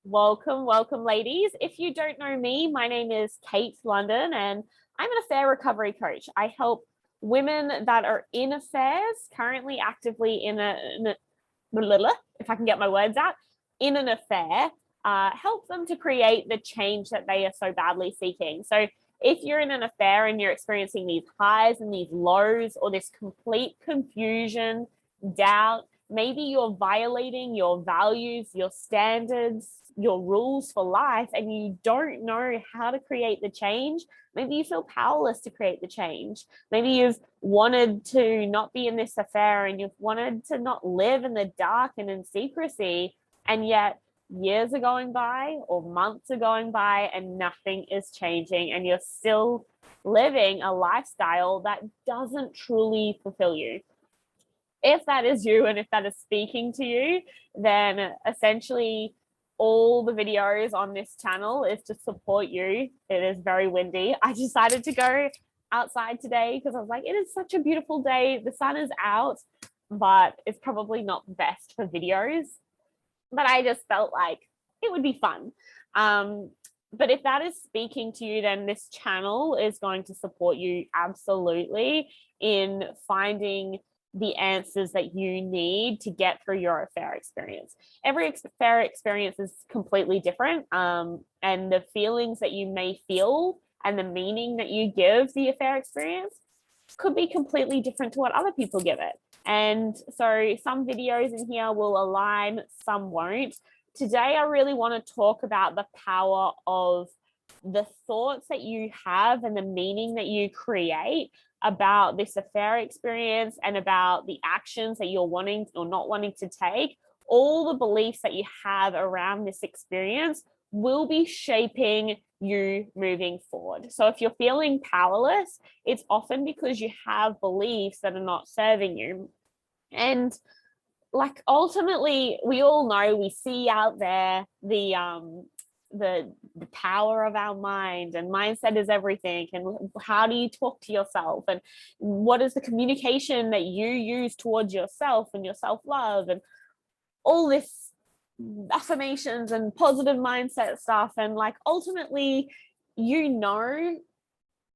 Welcome, welcome, ladies. If you don't know me, my name is Kate London, and I'm an affair recovery coach. I help women that are in affairs, currently actively if I can get my words out, in an affair, help them to create the change that they are so badly seeking. So if you're in an affair and you're experiencing these highs and these lows, or this complete confusion, doubt, maybe you're violating your values, your standards, your rules for life, and you don't know how to create the change. Maybe you feel powerless to create the change. Maybe you've wanted to not be in this affair and you've wanted to not live in the dark and in secrecy, and yet years are going by or months are going by and nothing is changing, and you're still living a lifestyle that doesn't truly fulfill you. If that is you and if that is speaking to you, then essentially all the videos on this channel is to support you. It is very windy. I decided to go outside today because I was like, it is such a beautiful day. The sun is out, but it's probably not best for videos. But I just felt like it would be fun. But if that is speaking to you, then this channel is going to support you absolutely in finding the answers that you need to get through your affair experience. Every affair experience is completely different. And the feelings that you may feel and the meaning that you give the affair experience could be completely different to what other people give it. And so some videos in here will align, some won't. Today, I really want to talk about the power of the thoughts that you have and the meaning that you create about this affair experience and about the actions that you're wanting or not wanting to take. All the beliefs that you have around this experience will be shaping you moving forward. So if you're feeling powerless, it's often because you have beliefs that are not serving you. And like ultimately, we all know, we see out there the power of our mind, and mindset is everything, and how do you talk to yourself, and what is the communication that you use towards yourself and your self-love, and all this affirmations and positive mindset stuff. And like ultimately, you know,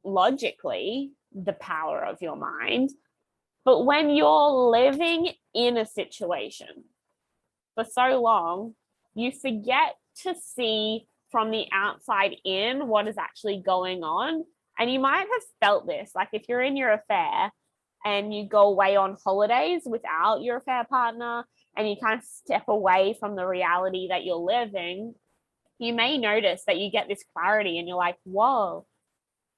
logically the power of your mind, but when you're living in a situation for so long, you forget to see from the outside in what is actually going on. And you might have felt this, like if you're in your affair and you go away on holidays without your affair partner and you kind of step away from the reality that you're living, you may notice that you get this clarity and you're like, whoa,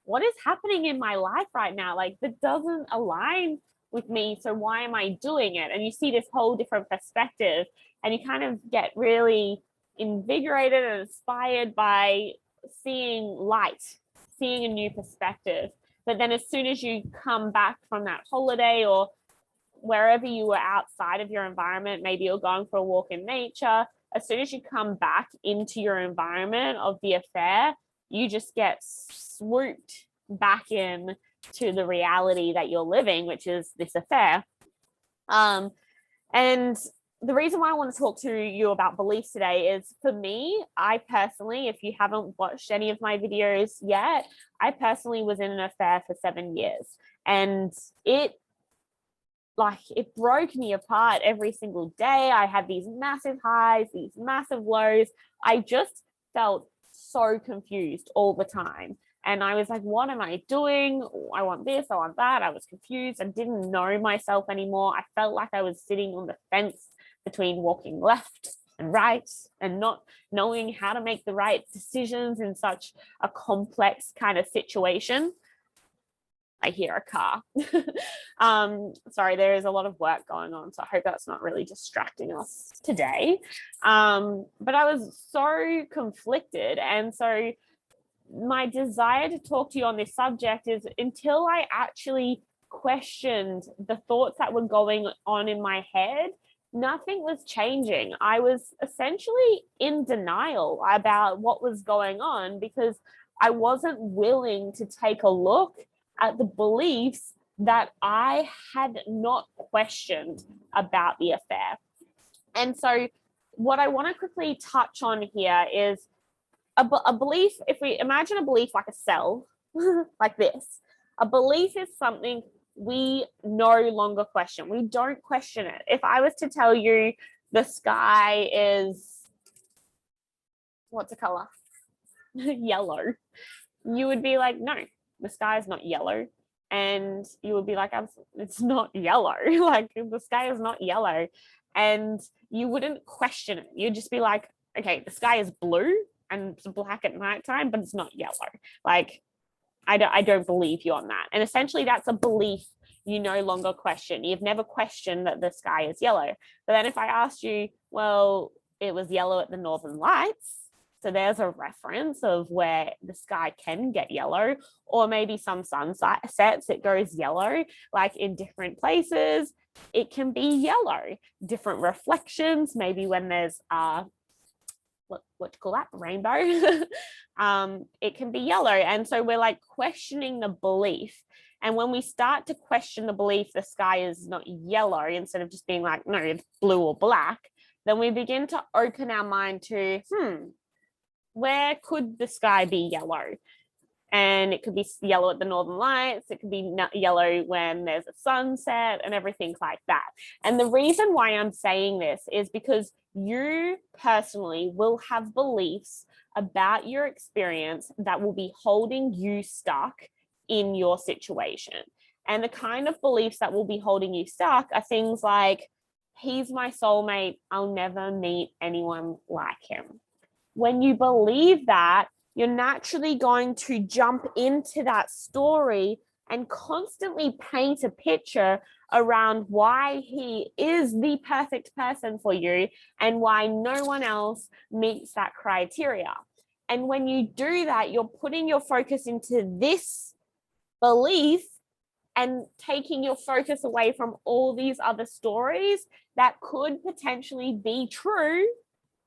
what is happening in my life right now? Like, that doesn't align with me. So why am I doing it? And you see this whole different perspective, and you kind of get really invigorated and inspired by seeing light, seeing a new perspective. But then as soon as you come back from that holiday or wherever you were outside of your environment, maybe you're going for a walk in nature, as soon as you come back into your environment of the affair, you just get swooped back in to the reality that you're living, which is this affair. And the reason why I want to talk to you about beliefs today is, for me, I personally, if you haven't watched any of my videos yet, I personally was in an affair for 7 years, and it broke me apart every single day. I had these massive highs, these massive lows. I just felt so confused all the time. And I was like, what am I doing? I want this, I want that. I was confused. I didn't know myself anymore. I felt like I was sitting on the fence between walking left and right and not knowing how to make the right decisions in such a complex kind of situation. I hear a car. Sorry, there is a lot of work going on, so I hope that's not really distracting us today. But I was so conflicted, and so my desire to talk to you on this subject is, until I actually questioned the thoughts that were going on in my head, nothing was changing. I was essentially in denial about what was going on because I wasn't willing to take a look at the beliefs that I had not questioned about the affair. And so what I want to quickly touch on here is a belief. If we imagine a belief like a cell, like this, a belief is something we no longer question. We don't question it. If I was to tell you the sky is, what's a color? Yellow, you would be like, no, the sky is not yellow. And you would be like, it's not yellow. Like, the sky is not yellow. And you wouldn't question it. You'd just be like, okay, the sky is blue and it's black at nighttime, but it's not yellow. Like, I don't believe you on that. And essentially that's a belief you no longer question. You've never questioned that the sky is yellow. But then if I asked you, well, it was yellow at the Northern Lights, so there's a reference of where the sky can get yellow, or maybe some sunsets, it goes yellow, like in different places, it can be yellow. Different reflections, maybe when there's what to call that, rainbow, it can be yellow. And so we're like questioning the belief. And when we start to question the belief the sky is not yellow, instead of just being like, no, it's blue or black, then we begin to open our mind to, where could the sky be yellow? And it could be yellow at the Northern Lights. It could be yellow when there's a sunset and everything like that. And the reason why I'm saying this is because you personally will have beliefs about your experience that will be holding you stuck in your situation. And the kind of beliefs that will be holding you stuck are things like, he's my soulmate, I'll never meet anyone like him. When you believe that, you're naturally going to jump into that story and constantly paint a picture around why he is the perfect person for you and why no one else meets that criteria. And when you do that, you're putting your focus into this belief and taking your focus away from all these other stories that could potentially be true,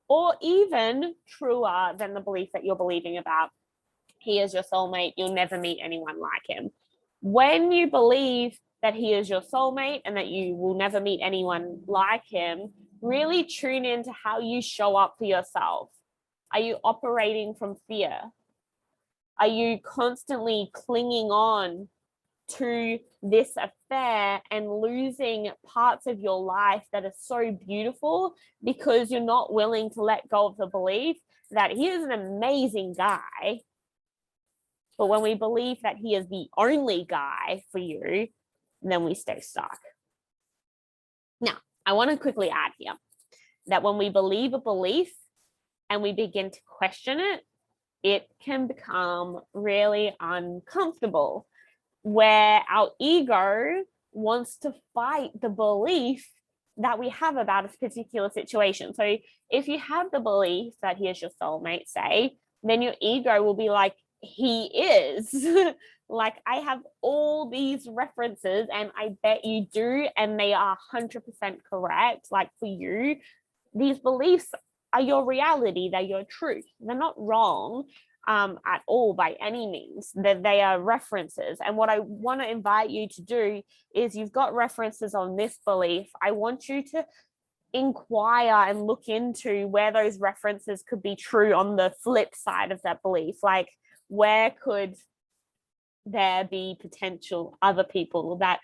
or even truer than the belief that you're believing about, he is your soulmate, you'll never meet anyone like him. When you believe that he is your soulmate and that you will never meet anyone like him, really tune into how you show up for yourself. Are you operating from fear? Are you constantly clinging on to this affair and losing parts of your life that are so beautiful because you're not willing to let go of the belief that he is an amazing guy? But when we believe that he is the only guy for you, then we stay stuck. Now, I want to quickly add here that when we believe a belief and we begin to question it, it can become really uncomfortable, where our ego wants to fight the belief that we have about a particular situation. So if you have the belief that he is your soulmate, say, then your ego will be like, he is. Like, I have all these references and I bet you do, and they are 100% correct. Like, for you, these beliefs are your reality, they're your truth. They're not wrong at all by any means. That they are references. And what I want to invite you to do is, you've got references on this belief. I want you to inquire and look into where those references could be true on the flip side of that belief. Like, where could there be potential other people that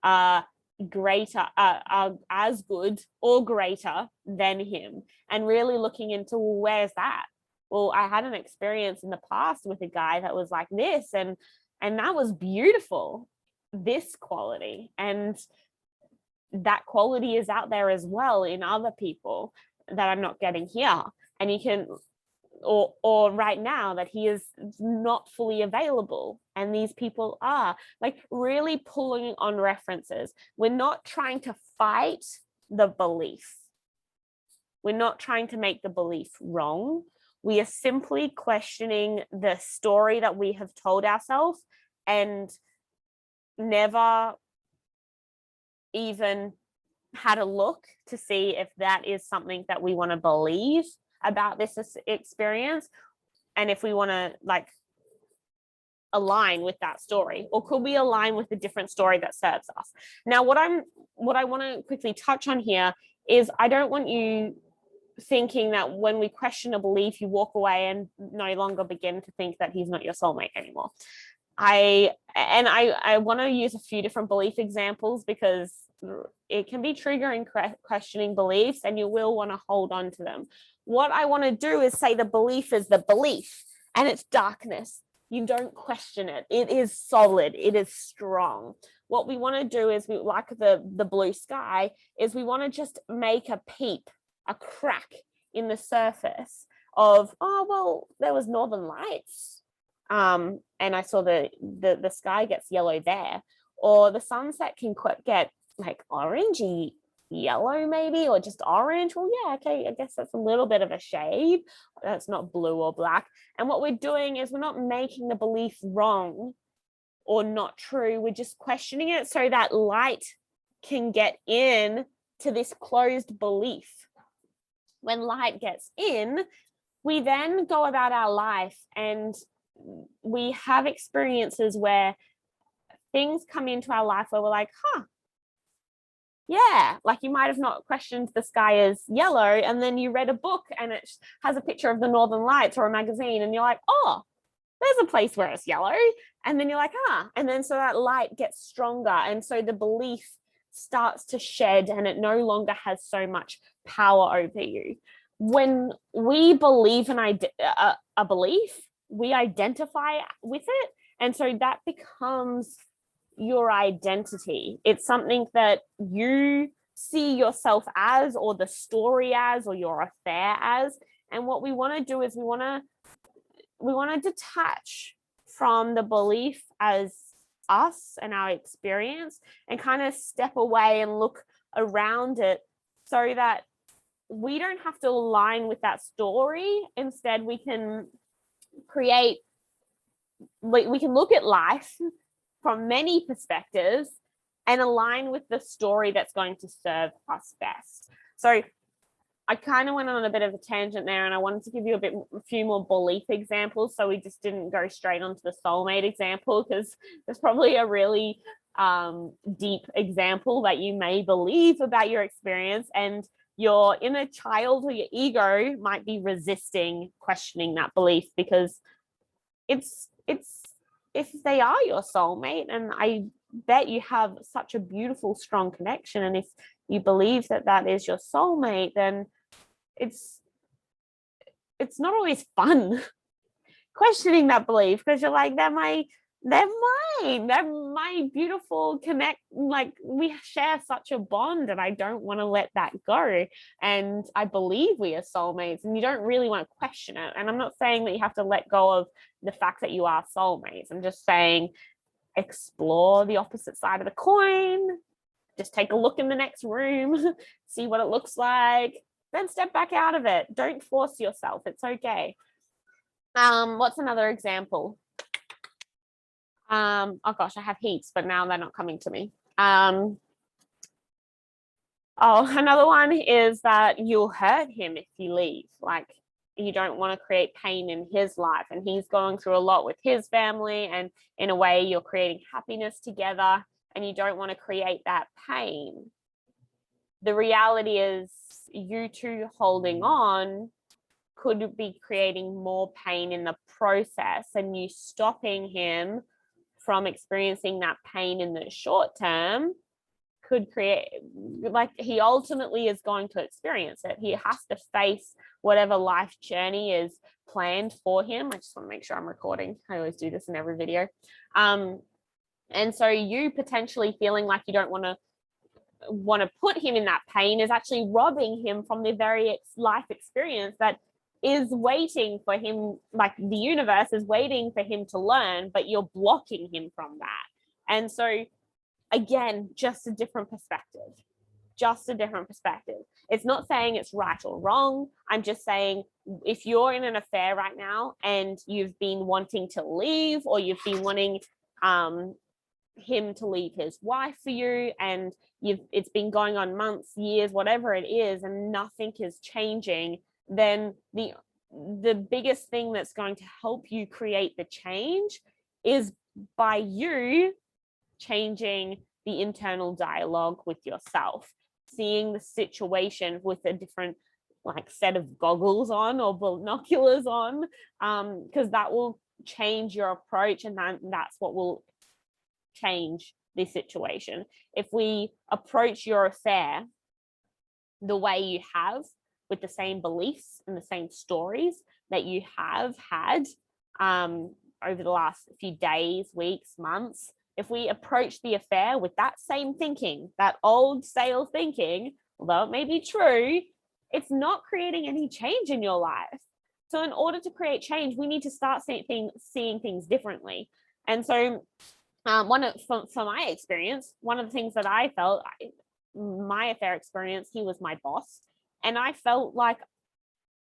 are greater, are as good or greater than him? And really looking into, well, where's that? Well, I had an experience in the past with a guy that was like this, and that was beautiful, this quality, and that quality is out there as well in other people that I'm not getting here. And you can, or right now, that he is not fully available and these people are. Like, really pulling on references. We're not trying to fight the belief. We're not trying to make the belief wrong. We are simply questioning the story that we have told ourselves and never even had a look to see if that is something that we want to believe about this experience, and if we want to like align with that story, or could we align with a different story that serves us. Now, what I want to quickly touch on here is, I don't want you thinking that when we question a belief, you walk away and no longer begin to think that he's not your soulmate anymore. I want to use a few different belief examples because it can be triggering questioning beliefs, and you will want to hold on to them. What I want to do is say the belief is the belief and it's darkness. You don't question it. It is solid. It is strong. What we want to do is, we like the blue sky, is we want to just make a peep, a crack in the surface of, oh, well, there was northern lights. And I saw the sky gets yellow there, or the sunset can get like orangey yellow maybe, or just orange. Well, yeah, okay, I guess that's a little bit of a shade. That's not blue or black. And what we're doing is we're not making the belief wrong or not true. We're just questioning it so that light can get in to this closed belief. When light gets in, we then go about our life and we have experiences where things come into our life where we're like, yeah, like you might have not questioned the sky is yellow, and then you read a book and it has a picture of the northern lights or a magazine, and you're like, oh, there's a place where it's yellow. And then you're like, and then so that light gets stronger, and so the belief starts to shed and it no longer has so much power over you. When we believe in a belief, we identify with it, and so that becomes your identity. It's something that you see yourself as, or the story as, or your affair as. And what we want to do is we want to detach from the belief as us and our experience, and kind of step away and look around it so that we don't have to align with that story. Instead, we can look at life from many perspectives and align with the story that's going to serve us best. So I kind of went on a bit of a tangent there, and I wanted to give you a few more belief examples, so we just didn't go straight onto the soulmate example, because there's probably a really deep example that you may believe about your experience, and your inner child or your ego might be resisting questioning that belief, because it's if they are your soulmate, and I bet you have such a beautiful, strong connection, and if you believe that that is your soulmate, then it's not always fun questioning that belief, because you're like, they're mine, they're my beautiful connect, like we share such a bond, and I don't want to let that go, and I believe we are soulmates, and you don't really want to question it. And I'm not saying that you have to let go of the fact that you are soulmates. I'm just saying, explore the opposite side of the coin, just take a look in the next room, see what it looks like, then step back out of it. Don't force yourself. It's okay. What's another example? Oh gosh, I have heaps, but now they're not coming to me. Another one is that you'll hurt him if you leave. Like, you don't want to create pain in his life, and he's going through a lot with his family, and in a way you're creating happiness together, and you don't want to create that pain. The reality is, you two holding on could be creating more pain in the process, and you stopping him from experiencing that pain in the short term could create, like, he ultimately is going to experience it. He has to face whatever life journey is planned for him. I just want to make sure I'm recording. I always do this in every video. And so you potentially feeling like you don't want to put him in that pain is actually robbing him from the very life experience that is waiting for him. Like, the universe is waiting for him to learn, but you're blocking him from that. And so again, just a different perspective. It's not saying it's right or wrong. I'm just saying, if you're in an affair right now and you've been wanting to leave, or you've been wanting him to leave his wife for you, and it's been going on months, years, whatever it is, and nothing is changing, then the biggest thing that's going to help you create the change is by you changing the internal dialogue with yourself, seeing the situation with a different like set of goggles on or binoculars on, because that will change your approach, and that's what will change this situation. If we approach your affair the way you have, with the same beliefs and the same stories that you have had over the last few days, weeks, months, if we approach the affair with that same thinking, that old stale thinking, although it may be true, it's not creating any change in your life. So in order to create change, we need to start seeing things differently. And so from my experience, one of the things that I felt, my affair experience, he was my boss. And I felt like,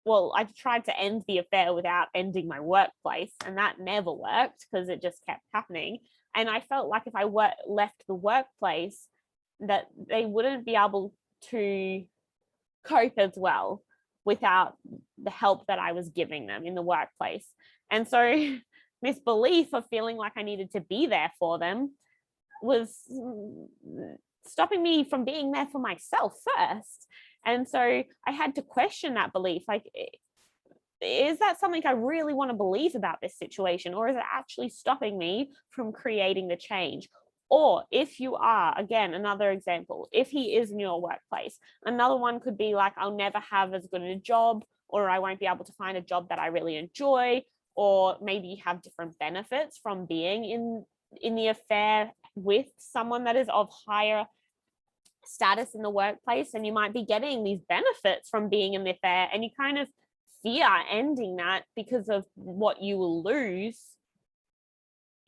well, I tried to end the affair without ending my workplace, and that never worked because it just kept happening. And I felt like if I left the workplace, that they wouldn't be able to cope as well without the help that I was giving them in the workplace. And so this belief of feeling like I needed to be there for them was stopping me from being there for myself first. And so I had to question that belief. Like, is that something I really want to believe about this situation? Or is it actually stopping me from creating the change? Or if you are, again, another example, if he is in your workplace, another one could be like, I'll never have as good a job, or I won't be able to find a job that I really enjoy, or maybe you have different benefits from being in the affair with someone that is of higher status in the workplace, and you might be getting these benefits from being in the affair, and you kind of fear ending that because of what you will lose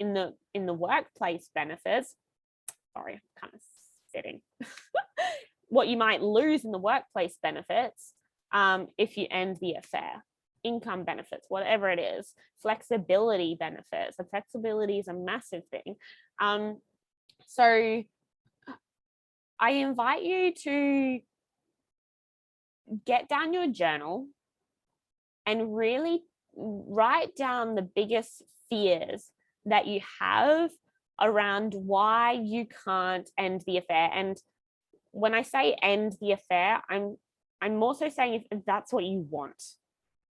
in the workplace benefits. Sorry, I'm kind of sitting. What you might lose in the workplace benefits if you end the affair. Income benefits, whatever it is, flexibility benefits. The flexibility is a massive thing. So I invite you to get down your journal and really write down the biggest fears that you have around why you can't end the affair. And when I say end the affair, I'm also saying if that's what you want.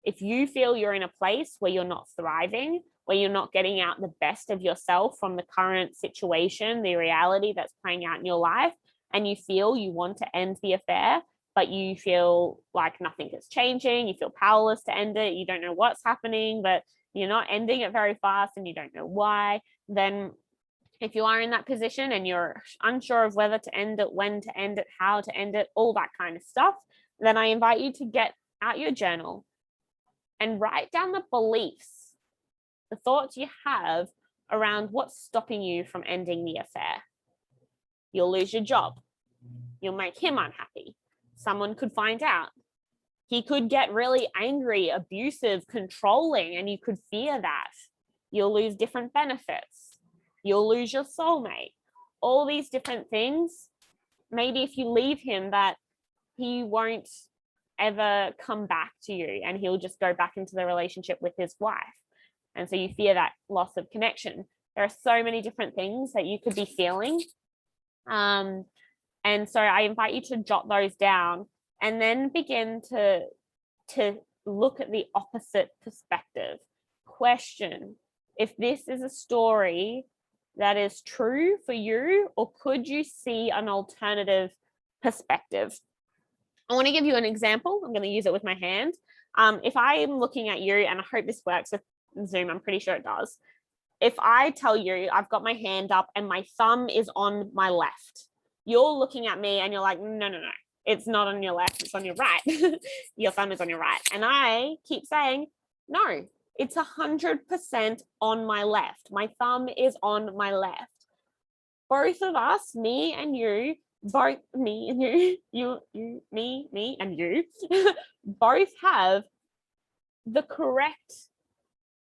If you feel you're in a place where you're not thriving, where you're not getting out the best of yourself from the current situation, the reality that's playing out in your life, and you feel you want to end the affair, but you feel like nothing is changing, you feel powerless to end it, you don't know what's happening, but you're not ending it very fast and you don't know why, then if you are in that position and you're unsure of whether to end it, when to end it, how to end it, all that kind of stuff, then I invite you to get out your journal and write down the beliefs, the thoughts you have around what's stopping you from ending the affair. You'll lose your job. You'll make him unhappy. Someone could find out. He could get really angry, abusive, controlling, and you could fear that. You'll lose different benefits. You'll lose your soulmate. All these different things. Maybe if you leave him, that he won't ever come back to you and he'll just go back into the relationship with his wife. And so you fear that loss of connection. There are so many different things that you could be feeling. And so I invite you to jot those down and then begin to look at the opposite perspective. Question if this is a story that is true for you, or could you see an alternative perspective? I want to give you an example. I'm going to use it with my hand. If I am looking at you, and I hope this works with Zoom, I'm pretty sure it does. If I tell you I've got my hand up and my thumb is on my left, you're looking at me and you're like, no, it's not on your left, it's on your right. Your thumb is on your right. And I keep saying, no, it's 100% on my left. My thumb is on my left. Both of us, me and you, both me and you, me and you, both have the correct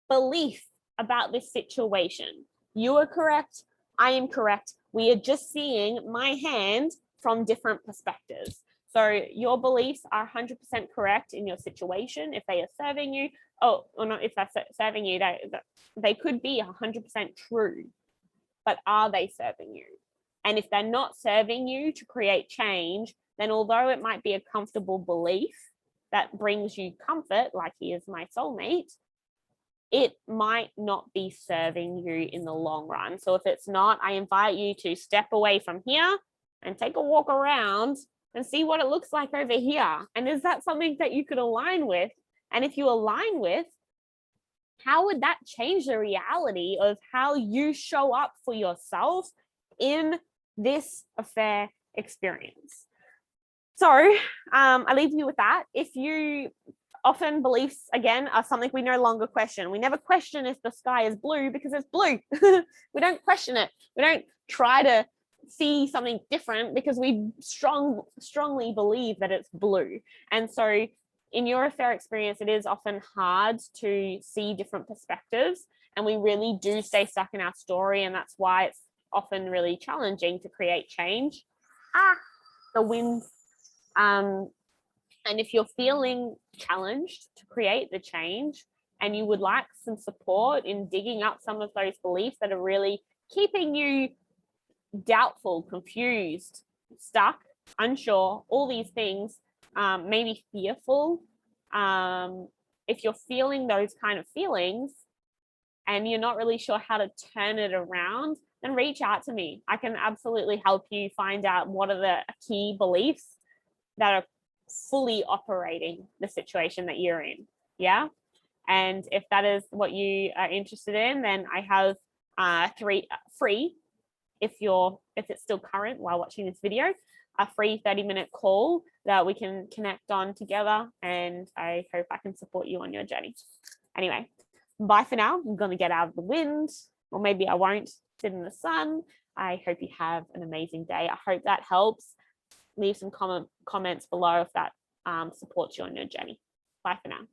belief about this situation. You are correct. I am correct. We are just seeing my hand from different perspectives. So your beliefs are 100% correct in your situation. If they are serving you, or not if they're serving you, they could be 100% true. But are they serving you? And if they're not serving you to create change, then although it might be a comfortable belief, that brings you comfort, like he is my soulmate, it might not be serving you in the long run. So if it's not, I invite you to step away from here and take a walk around and see what it looks like over here. And is that something that you could align with? And if you align with, how would that change the reality of how you show up for yourself in this affair experience? So I leave you with that. If you often beliefs, again, are something we no longer question. We never question if the sky is blue because it's blue. We don't question it. We don't try to see something different because we strongly believe that it's blue. And so in your affair experience, it is often hard to see different perspectives, and we really do stay stuck in our story, and that's why it's often really challenging to create change. The wind. And if you're feeling challenged to create the change and you would like some support in digging up some of those beliefs that are really keeping you doubtful, confused, stuck, unsure, all these things, maybe fearful, if you're feeling those kind of feelings and you're not really sure how to turn it around, then reach out to me. I can absolutely help you find out what are the key beliefs that are fully operating the situation that you're in. Yeah. And if that is what you are interested in, then I have 3 free, if it's still current while watching this video, a free 30-minute call that we can connect on together. And I hope I can support you on your journey. Anyway, bye for now. I'm going to get out of the wind, or maybe I won't, sit in the sun. I hope you have an amazing day. I hope that helps. Leave some comments below if that supports you on your journey. Bye for now.